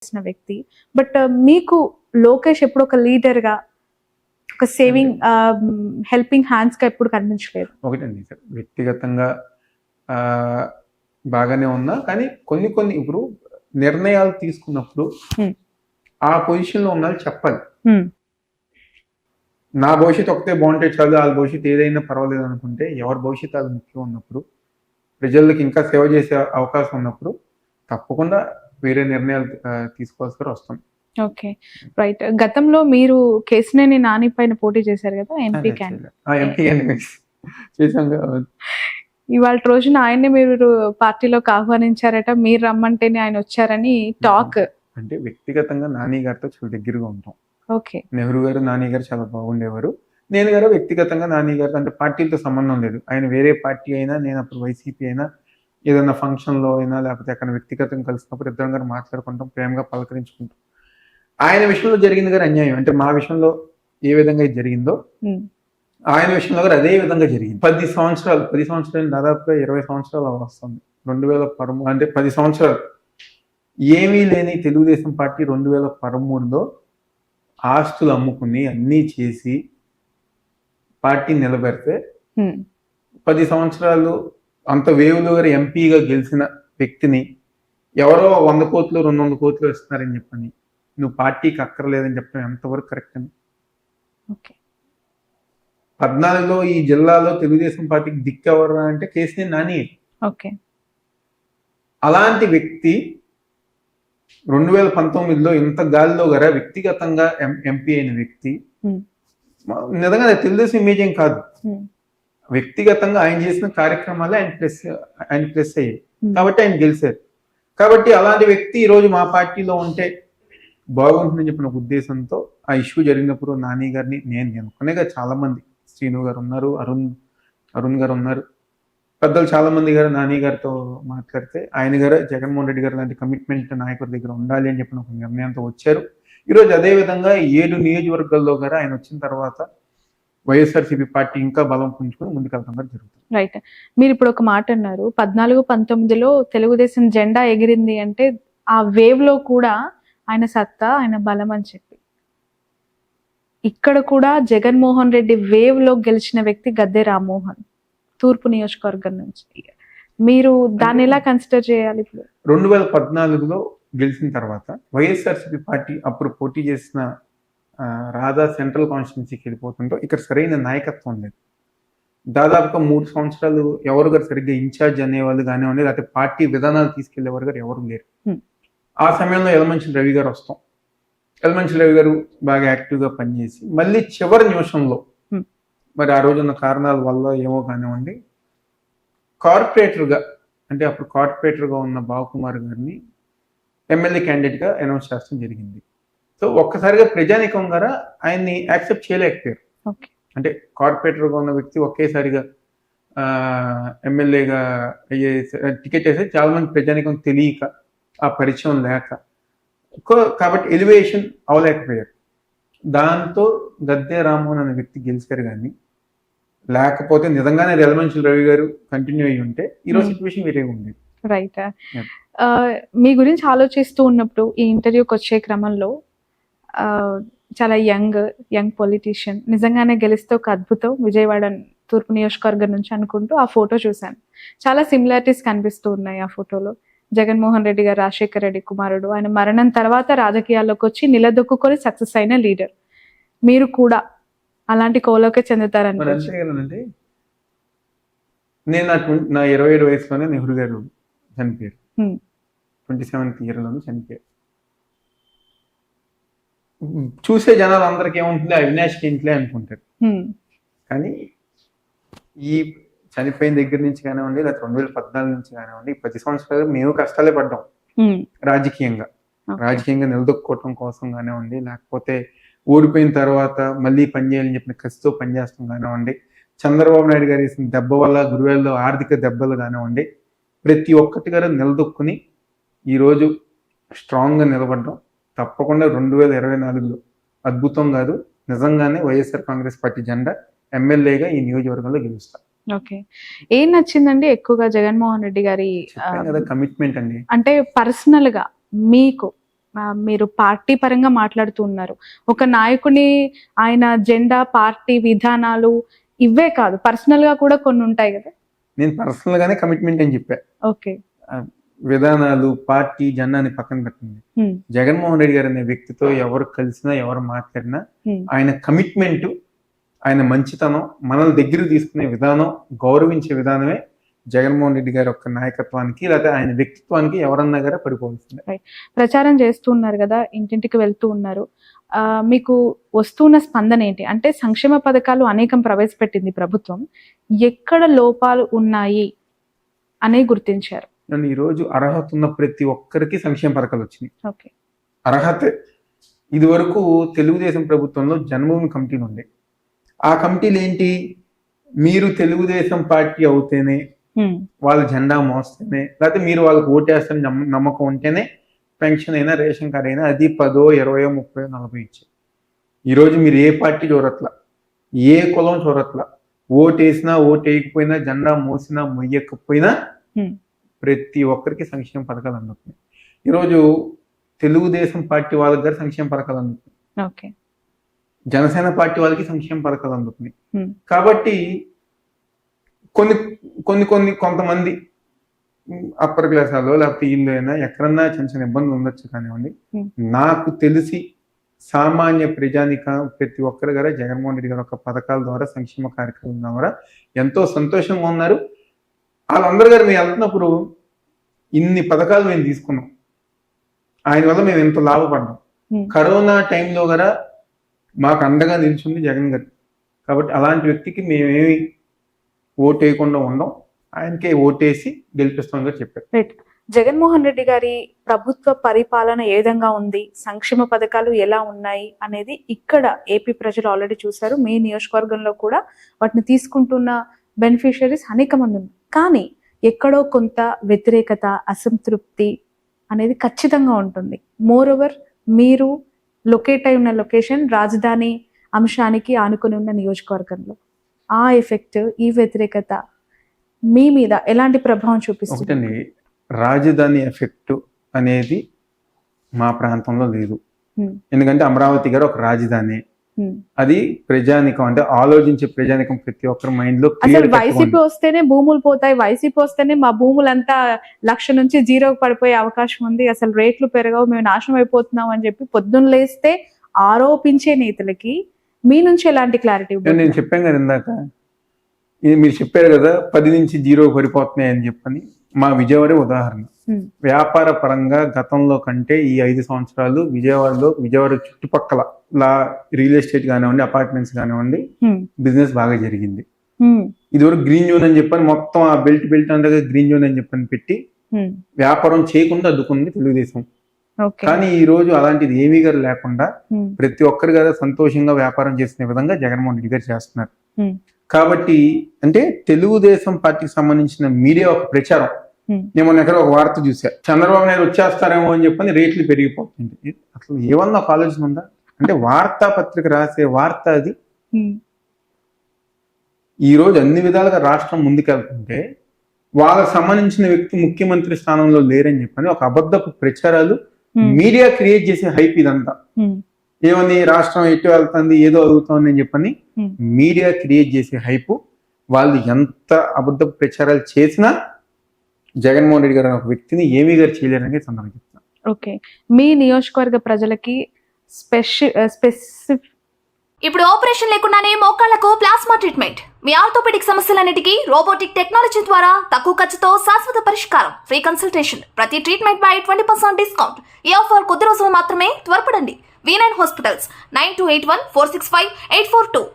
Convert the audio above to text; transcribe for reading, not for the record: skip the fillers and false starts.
చేసిన వ్యక్తి. బట్ మీకు లోకేష్ ఎప్పుడు ఒక లీడర్ గా, ఒక సేవింగ్ హెల్పింగ్ హ్యాండ్స్ గా ఎప్పుడు కనిపించలేదు. ఒకటండి సార్, వ్యక్తిగతంగా బాగానే ఉన్నా, కానీ కొన్ని ఇప్పుడు నిర్ణయాలు తీసుకున్నప్పుడు ఆ పొజిషన్ లో ఉన్న చెప్పాలి. నా భవిష్యత్తు ఒకటే బాగుంటే చాలు, వాళ్ళ భవిష్యత్తు ఏదైనా పర్వాలేదు అనుకుంటే, ఎవరి భవిష్యత్తు అది ముఖ్యం ఉన్నప్పుడు, ప్రజలకు ఇంకా సేవ చేసే అవకాశం ఉన్నప్పుడు తప్పకుండా వేరే నిర్ణయాలు తీసుకోవాల్సి వస్తాం. Okay, right. గతంలో మీరు కేసినేని నాని పైన పోటీ చేశారు కదా, ఎంపీ చేశాం. ఇవాళ రోజున ఆయన్ని మీరు పార్టీలోకి ఆహ్వానించారట, మీరు రమ్మంటేనే ఆయన వచ్చారని టాక్. అంటే వ్యక్తిగతంగా నాని గారితో చాలా దగ్గరగా ఉంటాం. ఓకే, నెహ్రూ గారు, నాని గారు చాలా బాగుండేవారు. నేను గారు వ్యక్తిగతంగా నాని గారు అంటే పార్టీలతో సంబంధం లేదు. ఆయన వేరే పార్టీ అయినా, నేను అప్పుడు వైసీపీ అయినా, ఏదైనా ఫంక్షన్లో అయినా, లేకపోతే అక్కడ వ్యక్తిగతంగా కలిసినప్పుడు ఇద్దరం గారు మాట్లాడుకుంటాం, ప్రేమగా పలకరించుకుంటాం. ఆయన విషయంలో జరిగింది గారు అన్యాయం, అంటే మా విషయంలో ఏ విధంగా ఇది జరిగిందో ఆయన విషయంలో కూడా అదే విధంగా జరిగింది. 10 సంవత్సరాలు దాదాపుగా 20 సంవత్సరాలు వస్తుంది. 2013 అంటే 10 సంవత్సరాలు ఏమీ లేని తెలుగుదేశం పార్టీ 2013లో ఆస్తులు అమ్ముకుని అన్నీ చేసి పార్టీ నిలబెడితే 10 సంవత్సరాలు అంత వేవులు గారు ఎంపీగా గెలిచిన వ్యక్తిని ఎవరో 100 కోట్లు 200 కోట్లు ఇస్తున్నారని చెప్పని నువ్వు పార్టీకి అక్కర్లేదని చెప్పడం ఎంతవరకు కరెక్ట్ అని. 14లో ఈ జిల్లాలో తెలుగుదేశం పార్టీకి దిక్కెవరా అంటే కేసినేని నాని. అలాంటి వ్యక్తి 2019లో ఇంత గాలిలో గల వ్యక్తిగతంగా ఎంపీ అయిన వ్యక్తి నిజంగా తెలుగుదేశం ఇమేజ్ ఏం కాదు. వ్యక్తిగతంగా ఆయన చేసిన కార్యక్రమాలే ఆయన ప్లస్ అయ్యాయి కాబట్టి ఆయన గెలిచారు. కాబట్టి అలాంటి వ్యక్తి ఈరోజు మా పార్టీలో ఉంటే బాగుంటుందని చెప్పిన ఉద్దేశంతో ఆ ఇష్యూ జరిగినప్పుడు నాని గారిని నేను ఒక్కనేగా, చాలా మంది, శ్రీను గారు ఉన్నారు, అరుణ్ గారు ఉన్నారు, పెద్దలు చాలా మంది గారు నాని గారితో మాట్లాడితే ఆయన గారు జగన్మోహన్ రెడ్డి గారు లాంటి కమిట్మెంట్ నాయకుడి దగ్గర ఉండాలి అని చెప్పిన ఒక నిర్ణయంతో వచ్చారు. ఈరోజు అదే విధంగా 7 నియోజకవర్గాల్లో గారు ఆయన వచ్చిన తర్వాత వైఎస్ఆర్సీపీ పార్టీ ఇంకా బలం పుంజుకొని ముందుకెళ్తాం జరుగుతుంది. రైట్. మీరు ఇప్పుడు ఒక మాట అన్నారు, 14-19లో తెలుగుదేశం జెండా ఎగిరింది అంటే ఆ వేవ్ లో కూడా ఆయన సత్తా, ఆయన బలం అని చెప్పి, ఇక్కడ కూడా జగన్మోహన్ రెడ్డి వేవ్ లో గెలిచిన వ్యక్తి గద్దె రామ్మోహన్, తూర్పు నియోజకవర్గం నుంచి. మీరు దాన్ని ఎలా కన్సిడర్ చేయాలి? ఇప్పుడు 2014లో గెలిచిన తర్వాత వైఎస్ఆర్సీపీ పార్టీ అప్పుడు పోటీ చేసిన రాధా సెంట్రల్ కాన్స్టిట్యున్సీకి వెళ్ళిపోతుందో ఇక్కడ సరైన నాయకత్వం లేదు. దాదాపుగా 3 సంవత్సరాలు ఎవరు గారు సరిగ్గా ఇన్ఛార్జ్ అనేవాళ్ళు కానివ్వండి, లేకపోతే పార్టీ విధానాలు తీసుకెళ్లేవారు గారు ఎవరు లేరు. ఆ సమయంలో యలమంచిలి రవి గారు వస్తాం. యలమంచిలి రవి గారు బాగా యాక్టివ్గా పనిచేసి మళ్ళీ చివరి నిమిషంలో మరి ఆ రోజున్న కారణాల వల్ల ఏమో కానివ్వండి కార్పొరేటర్గా, అంటే అప్పుడు కార్పొరేటర్గా ఉన్న బాబుకుమార్ గారిని ఎమ్మెల్యే క్యాండిడేట్గా అనౌన్స్ చేస్తాం జరిగింది. సో ఒక్కసారిగా ప్రజానీకం గారా ఆయన్ని యాక్సెప్ట్ చేయలేకపోయారు. అంటే కార్పొరేటర్గా ఉన్న వ్యక్తి ఒకేసారిగా ఎమ్మెల్యేగా అయ్యే టికెట్ వేస్తే చాలా మంది ప్రజానీకం తెలియక, ఆ పరిచయం లేక, కాబట్టి ఎలివేషన్ అవ్వలేకపోయారు. దాంతో గద్దె రామ్మోహన్ అనే వ్యక్తి గెలిచారు. కానీ లేకపోతే నిజంగానే యలమంచిలి రవి గారు కంటిన్యూ అయ్యి ఉంటే ఈరోజు సిచ్యువేషన్ వేరేగా ఉండేది. రైట్. మీ గురించి ఆలోచిస్తూ ఉన్నప్పుడు ఈ ఇంటర్వ్యూకి వచ్చే క్రమంలో చాలా యంగ్ పొలిటీషియన్, నిజంగానే గెలిస్తే ఒక అద్భుతం, విజయవాడ తూర్పు నియోజకవర్గం నుంచి అనుకుంటూ ఆ ఫోటో చూశాను. చాలా సిమిలారిటీస్ కనిపిస్తూ ఉన్నాయి ఆ ఫోటోలో. జగన్మోహన్ రెడ్డి గారు రాజశేఖర రెడ్డి కుమారుడు, ఆయన మరణం తర్వాత రాజకీయాల్లోకి వచ్చి నిలదొక్కుని సక్సెస్ అయిన లీడర్. మీరు కూడా అలాంటి కోలోకే చెందుతారని. నేను నా 27 వయసులోనే నెహ్రూ గారు చనిపోయారు. 27th ఇయర్లోనే చనిపోయారు. చూసే జనాలు అందరికి ఏముంటుంది, అవినాష్కి ఇంట్లే అనుకుంటారు. కానీ ఈ చనిపోయిన దగ్గర నుంచి కానివ్వండి, లేకపోతే 2014 నుంచి కానివ్వండి, 10 సంవత్సరాలు మేము కష్టాలే పడ్డాం రాజకీయంగా నిలదొక్కుకోవటం కోసం కానివ్వండి, లేకపోతే ఓడిపోయిన తర్వాత మళ్ళీ పనిచేయాలని చెప్పిన కసితో పనిచేస్తాం కానివ్వండి, చంద్రబాబు నాయుడు గారు వేసిన దెబ్బ వల్ల గురువేల్లో ఆర్థిక దెబ్బలు కానివ్వండి, ప్రతి ఒక్కటి గారు నిలదొక్కుని ఈరోజు స్ట్రాంగ్గా నిలబడ్డాం. తప్పకుండా 2024లో అద్భుతం కాదు, నిజంగానే వైఎస్ఆర్ కాంగ్రెస్ పార్టీ జెండా ఎమ్మెల్యేగా ఈ నియోజకవర్గంలో గెలుస్తాం. ఓకే. ఏం నచ్చిందండి ఎక్కువగా జగన్మోహన్ రెడ్డి గారి కమిట్మెంట్ అండి? అంటే పర్సనల్ గా మీకు మీరు పార్టీ పరంగా మాట్లాడుతూ ఉన్నారు. ఒక నాయకుని ఆయన జెండా, పార్టీ విధానాలు ఇవే కాదు, పర్సనల్ గా కూడా కొన్ని ఉంటాయి కదా. నేను పర్సనల్ గానే కమిట్మెంట్ అని చెప్పా. ఓకే. విధానాలు, పార్టీ, జెండాని పక్కన పెట్టండి. జగన్మోహన్ రెడ్డి గారు అనే వ్యక్తితో ఎవరు కలిసినా, ఎవరు మాట్లాడినా ఆయన కమిట్మెంట్, ఆయన మంచితనం, మనల్ని దగ్గర తీసుకునే విధానం, గౌరవించే విధానమే జగన్మోహన్ రెడ్డి గారి యొక్క నాయకత్వానికి లేకపోతే ఆయన వ్యక్తిత్వానికి ఎవరన్నా గారే పడిపోతుంది. ప్రచారం చేస్తూ ఉన్నారు కదా, ఇంటింటికి వెళ్తూ ఉన్నారు. మీకు వస్తున్న స్పందన ఏంటి? అంటే సంక్షేమ పథకాలు అనేకం ప్రవేశపెట్టింది ప్రభుత్వం, ఎక్కడ లోపాలు ఉన్నాయి అనే గుర్తించారు. నన్ను ఈరోజు అర్హత ఉన్న ప్రతి ఒక్కరికి సంక్షేమ పథకాలు వచ్చినాయి. ఓకే. అర్హత ఇది వరకు తెలుగుదేశం ప్రభుత్వంలో జన్మభూమి కమిటీలు ఉండే. ఆ కమిటీలు ఏంటి? మీరు తెలుగుదేశం పార్టీ అవుతేనే, వాళ్ళ జెండా మోస్తేనే, లేకపోతే మీరు వాళ్ళకి ఓటేస్తారని నమ్మకం ఉంటేనే పెన్షన్ అయినా, రేషన్ కార్డు అయినా అది 10, 20, 30, 40 ఇచ్చారు. ఈరోజు మీరు ఏ పార్టీ చూడట్లా, ఏ కులం చూడట్లా, ఓటేసినా, ఓటేయకపోయినా, జెండా మోసినా, మొయ్యకపోయినా ప్రతి ఒక్కరికి సంక్షేమ పథకాలు అందుతున్నాయి. ఈరోజు తెలుగుదేశం పార్టీ వాళ్ళకి గారు సంక్షేమ పథకాలు అందుతున్నాయి, జనసేన పార్టీ వాళ్ళకి సంక్షేమ పథకాలు అందుతున్నాయి. కాబట్టి కొంతమంది అప్పర్ క్లాస్ వాళ్ళు లేకపోతే ఇల్లు అయినా ఎక్కడన్నా చిన్న చిన్న ఇబ్బందులు ఉండొచ్చు కానివ్వండి. నాకు తెలిసి సామాన్య ప్రజానిక ప్రతి ఒక్కరి గారు జగన్మోహన్ రెడ్డి గారి యొక్క పథకాల ద్వారా, సంక్షేమ కార్యక్రమం ద్వారా ఎంతో సంతోషంగా ఉన్నారు. వాళ్ళందరూ గారు మేము వెళ్తున్నప్పుడు ఇన్ని పథకాలు మేము తీసుకున్నాం, ఆయన వల్ల మేము ఎంతో లాభపడ్డాం. కరోనా టైంలో కూడా మాకు అండగా నిలిచింది జగన్ గారు. కాబట్టి అలాంటి వ్యక్తికి మేమేమి ఓటేయకుండా ఉండం, ఆయనకే ఓటేసి గెలిపిస్తామని చెప్పారు. జగన్మోహన్ రెడ్డి గారి ప్రభుత్వ పరిపాలన ఏ విధంగా ఉంది, సంక్షేమ పథకాలు ఎలా ఉన్నాయి అనేది ఇక్కడ ఏపీ ప్రజలు ఆల్రెడీ చూశారు. మీ నియోజకవర్గంలో కూడా వాటిని తీసుకుంటున్న బెనిఫిషియరీస్ అనేక మంది ఉన్నారు. కానీ ఎక్కడో కొంత వ్యతిరేకత, అసంతృప్తి అనేది ఖచ్చితంగా ఉంటుంది. మోర్ ఓవర్ మీరు లొకేట్ అయి ఉన్న లొకేషన్ రాజధాని అంశానికి ఆనుకొని ఉన్న నియోజకవర్గంలో ఆ ఎఫెక్ట్, ఈ వ్యతిరేకత మీ మీద ఎలాంటి ప్రభావం చూపిస్తుంది? రాజధాని ఎఫెక్ట్ అనేది మా ప్రాంతంలో లేదు. ఎందుకంటే అమరావతి గారు ఒక రాజధాని, అది ప్రజానికం, అంటే ఆలోచించే ప్రజానికం ప్రతి ఒక్కరి మైండ్ లో. వైసీపీ వస్తేనే భూములు పోతాయి, వైసీపీ వస్తేనే మా భూములంతా 1,00,000 నుంచి 0 పడిపోయే అవకాశం ఉంది, అసలు రేట్లు పెరగవు, మేము నాశనం అయిపోతున్నాం అని చెప్పి పొద్దున్న లేస్తే ఆరోపించే నేతలకి మీ నుంచి ఎలాంటి క్లారిటీ? నేను చెప్పాను కదా ఇందాక, మీరు చెప్పారు కదా 10 నుంచి 0 పడిపోతున్నాయి అని చెప్పని. మా విజయవాడ ఉదాహరణ. వ్యాపార పరంగా గతంలో కంటే ఈ 5 సంవత్సరాలు విజయవాడ చుట్టుపక్కల రియల్ ఎస్టేట్ కానివ్వండి, అపార్ట్మెంట్స్ కానివ్వండి, బిజినెస్ బాగా జరిగింది. ఇదివరకు గ్రీన్ జోన్ అని చెప్పని మొత్తం ఆ బెల్ట్ అంతా గ్రీన్ జోన్ అని చెప్పని పెట్టి వ్యాపారం చేయకుండా అడ్డుకుంది తెలుగుదేశం. కానీ ఈ రోజు అలాంటిది ఏమీ గారు లేకుండా ప్రతి ఒక్కరి గారు సంతోషంగా వ్యాపారం చేసుకునే విధంగా జగన్మోహన్ రెడ్డి గారు చేస్తున్నారు. కాబట్టి అంటే తెలుగుదేశం పార్టీకి సంబంధించిన మీడియా ఒక ప్రచారం. నేను మొన్న ఎక్కడ ఒక వార్త చూసా, చంద్రబాబు నాయుడు వచ్చేస్తారేమో అని చెప్పని రేట్లు పెరిగిపోతుంది. అసలు ఏమన్నా ఒక ఆలోచన ఉందా? అంటే వార్తాపత్రిక రాసే వార్త అది. ఈ రోజు అన్ని విధాలుగా రాష్ట్రం ముందుకెళ్తుంటే వాళ్ళకి సంబంధించిన వ్యక్తి ముఖ్యమంత్రి స్థానంలో లేరని చెప్పని ఒక అబద్ధపు ప్రచారాలు మీడియా క్రియేట్ చేసే హైప్ ఇదంతా. ఏమని రాష్ట్రం ఎటు వెళ్తుంది, ఏదో అడుగుతుంది అని చెప్పని మీడియా క్రియేట్ చేసే హైప్. వాళ్ళు ఎంత అబద్ధ ప్రచారాలు చేసినా జగన్మోహన్ రెడ్డి గారు ఒక వ్యక్తిని ఏమీ గారు చేయలేరని సందర్భంగా చెప్తున్నారు. ఓకే, మీ నియోజకవర్గ ప్రజలకి స్పెసిఫిక్ ఇప్పుడు ఆపరేషన్ లేకుండానే మోకాళ్లకు ప్లాస్మా ట్రీట్మెంట్, మీ ఆర్థోపెడిక్ సమస్యలన్నిటికీ రోబోటిక్ టెక్నాలజీ ద్వారా తక్కువ ఖర్చుతో శాశ్వత పరిష్కారం, ఫ్రీ కన్సల్టేషన్, ప్రతి ట్రీట్మెంట్ పై 20% డిస్కౌంట్. ఈ ఆఫర్ కొద్ది రోజులు మాత్రమే, త్వరపడండి. V9 hospitals 9281465842.